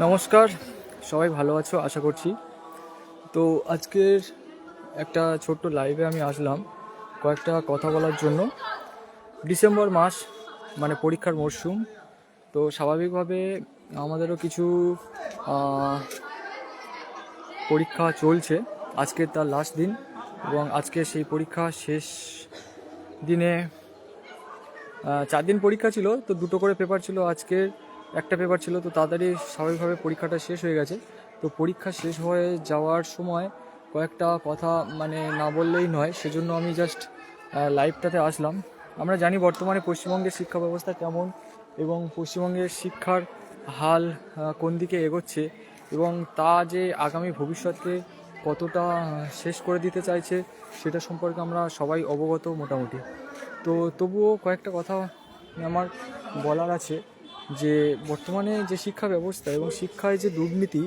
নমস্কার, সবাই ভালো আছো আশা করছি। তো আজকের একটা ছোট্ট লাইভে আমি আসলাম কয়েকটা কথা বলার জন্য। ডিসেম্বর মাস মানে পরীক্ষার মরশুম। তো স্বাভাবিকভাবে আমাদেরও কিছু পরীক্ষা চলছে। আজকে তার লাস্ট দিন এবং আজকে সেই পরীক্ষা শেষ দিনে 4 দিন পরীক্ষা ছিল, তো 2টো করে পেপার ছিল। আজকের একটা পেপার ছিল, তো তাড়াতাড়ি স্বাভাবিকভাবে পরীক্ষাটা শেষ হয়ে গেছে। তো পরীক্ষা শেষ হয়ে যাওয়ার সময় কয়েকটা কথা না বললেই নয়, সেজন্য আমি জাস্ট লাইভটাতে আসলাম। আমরা জানি বর্তমানে পশ্চিমবঙ্গের শিক্ষা ব্যবস্থা কেমন এবং পশ্চিমবঙ্গের শিক্ষার হাল কোন দিকে এগোচ্ছে এবং তা যে আগামী ভবিষ্যৎকে কতটা শেষ করে দিতে চাইছে সেটা সম্পর্কে আমরা সবাই অবগত মোটামুটি। তো তবুও কয়েকটা কথা আমার বলার আছে যে বর্তমানে যে শিক্ষা ব্যবস্থা এবং শিক্ষায় যে দুর্নীতি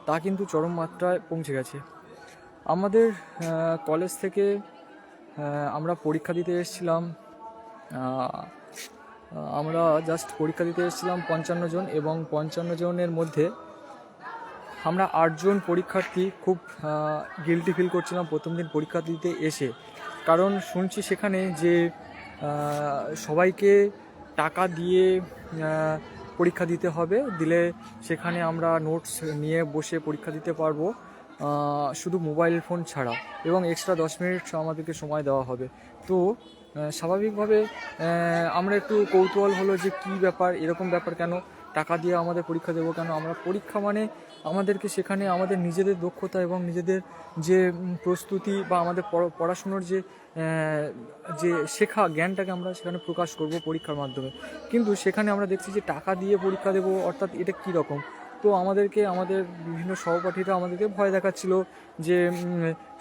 তা কিন্তু চরম মাত্রায় পৌঁছে গেছে। আমাদের কলেজ থেকে আমরা পরীক্ষা দিতে এসেছিলাম, আমরা জাস্ট পরীক্ষা দিতে এসেছিলাম 55 জন এবং 55 জনের মধ্যে আমরা 8 জন পরীক্ষার্থী খুব গিল্টি ফিল করছিলাম প্রথম দিন পরীক্ষা দিতে এসে। কারণ শুনছি সেখানে যে সবাইকে টাকা দিয়ে পরীক্ষা দিতে হবে, দিলে সেখানে আমরা নোটস নিয়ে বসে পরীক্ষা দিতে পারবো শুধু মোবাইল ফোন ছাড়া, এবং এক্সট্রা 10 মিনিট আমাদেরকে সময় দেওয়া হবে। তো স্বাভাবিকভাবে আমরা একটু কৌতূহল হলো যে কী ব্যাপার, এরকম ব্যাপার কেন, টাকা দিয়ে আমাদের পরীক্ষা দেবো কেন? আমরা পরীক্ষা আমাদেরকে সেখানে আমাদের নিজেদের দক্ষতা এবং নিজেদের যে প্রস্তুতি বা আমাদের পড়াশুনোর যে যে শেখা জ্ঞানটাকে আমরা সেখানে প্রকাশ করব পরীক্ষার মাধ্যমে। কিন্তু সেখানে আমরা দেখছি যে টাকা দিয়ে পরীক্ষা দেবো, অর্থাৎ এটা কী রকম? তো আমাদের বিভিন্ন সহপাঠীরা আমাদেরকে ভয় দেখাচ্ছিল যে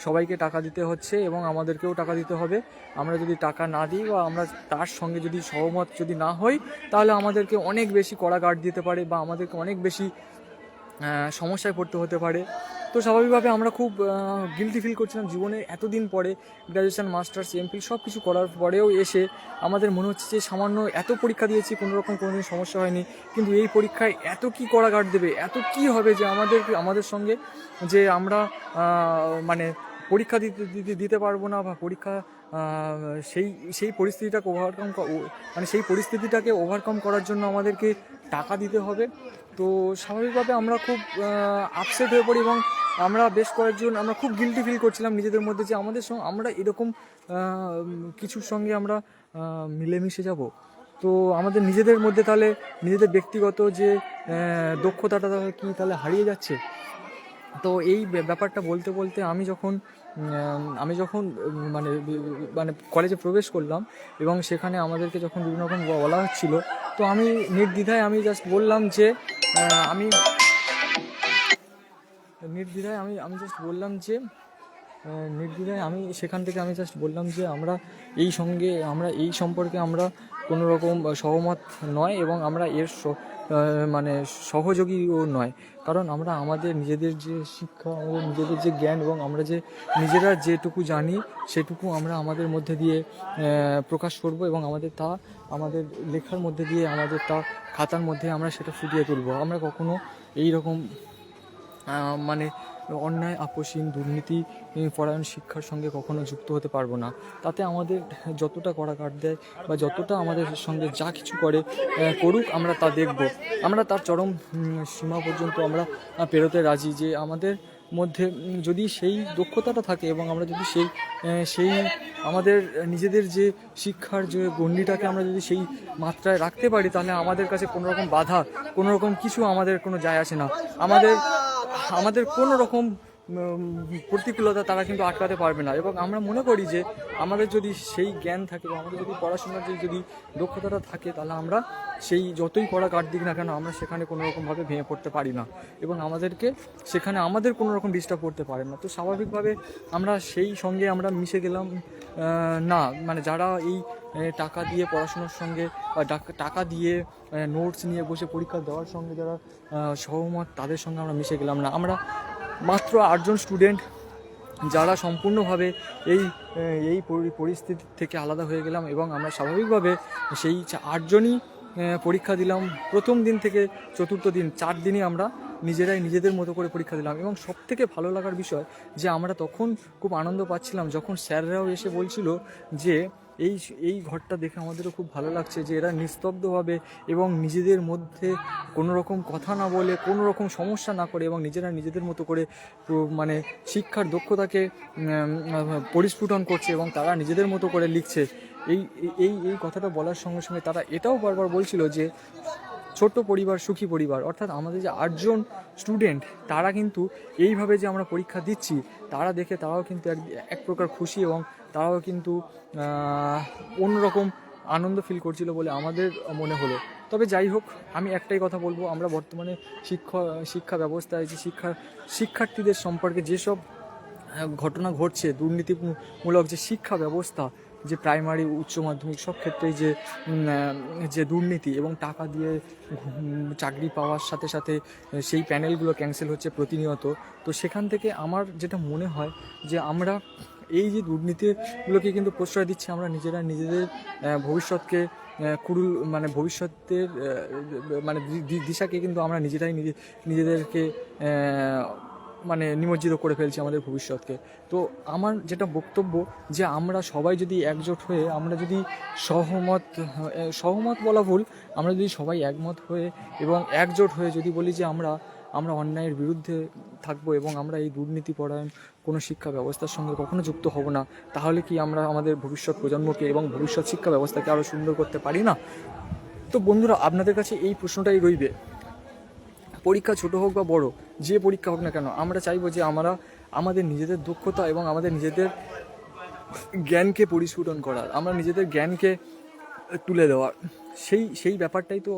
সবাইকে টাকা দিতে হচ্ছে এবং আমাদেরকেও টাকা দিতে হবে। আমরা যদি টাকা না দিই বা আমরা তার সঙ্গে যদি সহমত যদি না হই, তাহলে আমাদেরকে অনেক বেশি কড়া গার্ড দিতে পারে বা আমাদেরকে অনেক বেশি সমস্যায় পড়তে হতে পারে। তো স্বাভাবিকভাবে আমরা খুব গিল্টি ফিল করছিলাম। জীবনে এতদিন পরে গ্র্যাজুয়েশন, মাস্টার্স, এমফিল সব কিছু করার পরেও এসে আমাদের মনে হচ্ছে যে সামান্য এত পরীক্ষা দিয়েছি, কোনোদিন সমস্যা হয়নি, কিন্তু এই পরীক্ষায় এত কি কড়া গার্ড দেবে, এত কি হবে যে আমাদের সঙ্গে যে আমরা পরীক্ষা দিতে পারবো না, বা পরীক্ষা সেই পরিস্থিতিটাকে ওভারকাম করার জন্য আমাদেরকে টাকা দিতে হবে। তো স্বাভাবিকভাবে আমরা খুব আপসেট হয়ে পড়ি এবং আমরা বেশ কয়েকজন আমরা খুব গিল্টি ফিল করছিলাম নিজেদের মধ্যে যে আমাদের সঙ্গে আমরা এরকম কিছুর সঙ্গে আমরা মিলেমিশে যাব। তো আমাদের নিজেদের মধ্যে তাহলে নিজেদের ব্যক্তিগত যে দক্ষতাটা তাহলে হারিয়ে যাচ্ছে। তো এই ব্যাপারটা বলতে বলতে আমি যখন কলেজে প্রবেশ করলাম এবং সেখানে আমাদেরকে যখন বিভিন্ন রকম বলা হচ্ছিল, তো আমি নির্দ্বিধায় আমি জাস্ট বললাম যে আমি সেখান থেকে আমি জাস্ট বললাম যে আমরা এই সম্পর্কে আমরা কোনো রকম সহমত নয় এবং আমরা এর সহযোগীও নয়। কারণ আমরা আমাদের নিজেদের যে শিক্ষা, আমাদের নিজেদের যে জ্ঞান এবং আমরা যে নিজেরা যেটুকু জানি সেটুকু আমরা আমাদের মধ্যে দিয়ে প্রকাশ করব এবং আমাদের লেখার মধ্যে দিয়ে, আমাদের খাতার মধ্যে আমরা সেটা ফুটিয়ে তুলব। আমরা কখনো এই রকম অন্যায়, আপোষহীন, দুর্নীতি পরায়ণ শিক্ষার সঙ্গে কখনো যুক্ত হতে পারবো না। তাতে আমাদের যতটা কড়া কাট দেয় বা যতটা আমাদের সঙ্গে যা কিছু করুক, আমরা তা দেখব। আমরা তার চরম সীমা পর্যন্ত আমরা পেরোতে রাজি, যে আমাদের মধ্যে যদি সেই দক্ষতাটা থাকে এবং আমরা যদি সেই আমাদের নিজেদের যে শিক্ষার যে গণ্ডিটাকে আমরা যদি সেই মাত্রায় রাখতে পারি, তাহলে আমাদের কাছে কোনো রকম বাধা, কোনো রকম কিছু আমাদের কোনো যায় আসে না। আমাদের কোনো রকম প্রতিকূলতা তারা কিন্তু আটকাতে পারবে না। এবং আমরা মনে করি যে আমাদের যদি সেই জ্ঞান থাকে বা আমাদের যদি পড়াশোনার যদি দক্ষতাটা থাকে, তাহলে আমরা সেই যতই কড়া কাট দিক না কেন, আমরা সেখানে কোনো রকমভাবে ভেঙে পড়তে পারি না এবং সেখানে আমাদের কোনো রকম ডিস্টার্ব করতে পারে না। তো স্বাভাবিকভাবে আমরা সেই সঙ্গে আমরা মিশে গেলাম না, যারা এই টাকা দিয়ে পড়াশোনার সঙ্গে বা টাকা দিয়ে নোটস নিয়ে বসে পরীক্ষা দেওয়ার সঙ্গে যারা সহমত, তাদের সঙ্গে আমরা মিশে গেলাম না। আমরা মাত্র 8 জন স্টুডেন্ট যারা সম্পূর্ণভাবে এই পরিস্থিতি থেকে আলাদা হয়ে গেলাম এবং আমরা স্বাভাবিকভাবে সেই 8 জনই পরীক্ষা দিলাম প্রথম দিন থেকে চতুর্থ দিন, 4 দিনই আমরা নিজেরাই নিজেদের মতো করে পরীক্ষা দিলাম। এবং সবথেকে ভালো লাগার বিষয় যে আমরা তখন খুব আনন্দ পাচ্ছিলাম যখন স্যাররাও এসে বলছিল যে এই এই ঘরটা দেখে আমাদেরও খুব ভালো লাগছে যে এরা নিস্তব্ধভাবে এবং নিজেদের মধ্যে কোনো রকম কথা না বলে, কোনো রকম সমস্যা না করে এবং নিজেরা নিজেদের মতো করে মানে শিক্ষার দক্ষতাকে পরিস্ফুটন করছে এবং তারা নিজেদের মতো করে লিখছে। এই এই এই কথাটা বলার সঙ্গে সঙ্গে তারা এটাও বারবার বলছিল যে ছোট্ট পরিবার সুখী পরিবার, অর্থাৎ আমাদের যে 8জন স্টুডেন্ট তারা কিন্তু এইভাবে যে আমরা পরীক্ষা দিচ্ছি তারা দেখে তারাও কিন্তু এক প্রকার খুশি এবং তারাও কিন্তু অন্যরকম আনন্দ ফিল করছিল বলে আমাদের মনে হলো। তবে যাই হোক, আমি একটাই কথা বলবো, আমরা বর্তমানে শিক্ষা ব্যবস্থায় যে শিক্ষার্থীদের সম্পর্কে যেসব ঘটনা ঘটছে, দুর্নীতিমূলক যে শিক্ষা ব্যবস্থা, যে প্রাইমারি উচ্চ মাধ্যমিক সব ক্ষেত্রেই যে দুর্নীতি এবং টাকা দিয়ে চাকরি পাওয়ার সাথে সাথে সেই প্যানেলগুলো ক্যান্সেল হচ্ছে প্রতিনিয়ত। তো সেখান থেকে আমার যেটা মনে হয় যে আমরা এই যে দুর্নীতিগুলোকে কিন্তু প্রশ্রয় দিচ্ছি, আমরা নিজেরা নিজেদের ভবিষ্যৎকে কুড়ুল মানে ভবিষ্যতের মানে দিশাকে কিন্তু আমরা নিজেরাই নিজেদেরকে মানে নিমজ্জিত করে ফেলছি আমাদের ভবিষ্যৎকে। তো আমার যেটা বক্তব্য যে আমরা সবাই যদি একজোট হয়ে, আমরা যদি সহমত বলা ভুল, আমরা যদি সবাই একমত হয়ে এবং একজোট হয়ে যদি বলি যে আমরা অন্যায়ের বিরুদ্ধে থাকবো এবং আমরা এই দুর্নীতিপরায়ণ কোনো শিক্ষা ব্যবস্থার সঙ্গে কখনো যুক্ত হব না, তাহলে কি আমরা আমাদের ভবিষ্যৎ প্রজন্মকে এবং ভবিষ্যৎ শিক্ষা ব্যবস্থাকে আরও সুন্দর করতে পারি না? তো বন্ধুরা, আপনাদের কাছে এই প্রশ্নটাই রইবে, পরীক্ষা ছোট হোক বা বড়, যে পরীক্ষা হোক না কেন, আমরা চাইবো যে আমরা আমাদের নিজেদের দক্ষতা এবং আমাদের নিজেদের জ্ঞানকে পরিস্ফুটন করার, আমরা নিজেদের জ্ঞানকে তুলে দেওয়ার, সেই ব্যাপারটাই তো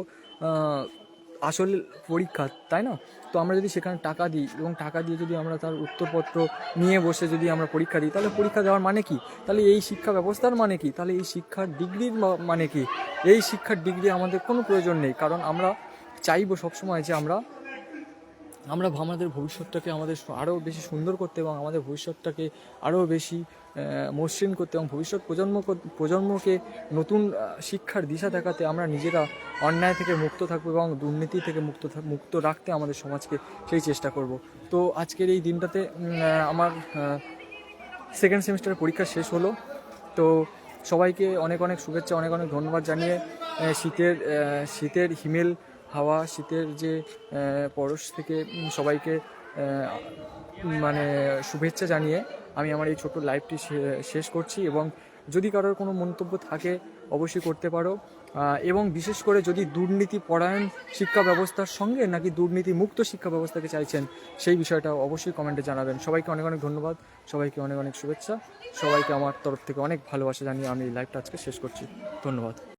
আসল পরীক্ষা, তাই না? তো আমরা যদি সেখানে টাকা দিই এবং টাকা দিয়ে যদি আমরা তার উত্তরপত্র নিয়ে বসে যদি আমরা পরীক্ষা দিই, তাহলে পরীক্ষা দেওয়ার মানে কি? তাহলে এই শিক্ষা ব্যবস্থার মানে কি? তাহলে এই শিক্ষার ডিগ্রির মানে কি? এই শিক্ষার ডিগ্রি আমাদের কোনো প্রয়োজন নেই, কারণ আমরা চাইবো সবসময় যে আমরা আমাদের ভবিষ্যৎটাকে আমাদের আরও বেশি সুন্দর করতে এবং আমাদের ভবিষ্যৎটাকে আরও বেশি মসৃণ করতে এবং ভবিষ্যৎ প্রজন্মকে নতুন শিক্ষার দিশা দেখাতে আমরা নিজেরা অন্যায় থেকে মুক্ত থাকবো এবং দুর্নীতি থেকে মুক্ত রাখতে আমাদের সমাজকে সেই চেষ্টা করব। তো আজকের এই দিনটাতে আমার সেকেন্ড সেমিস্টারের পরীক্ষা শেষ হলো। তো সবাইকে অনেক অনেক শুভেচ্ছা, অনেক অনেক ধন্যবাদ জানিয়ে শীতের হিমেল হাওয়া, শীতের যে পরশ থেকে সবাইকে মানে শুভেচ্ছা জানিয়ে আমি আমার এই ছোট্ট লাইভটি শেষ করছি। এবং যদি কারোর কোনো মন্তব্য থাকে অবশ্যই করতে পারো, এবং বিশেষ করে যদি দুর্নীতি পরায়ণ শিক্ষা ব্যবস্থার সঙ্গে নাকি দুর্নীতি মুক্ত শিক্ষা ব্যবস্থাকে চাইছেন, সেই বিষয়টা অবশ্যই কমেন্টে জানাবেন। সবাইকে অনেক অনেক ধন্যবাদ, সবাইকে অনেক অনেক শুভেচ্ছা, সবাইকে আমার তরফ থেকে অনেক ভালোবাসা জানিয়ে আমি এই লাইভটা আজকে শেষ করছি। ধন্যবাদ।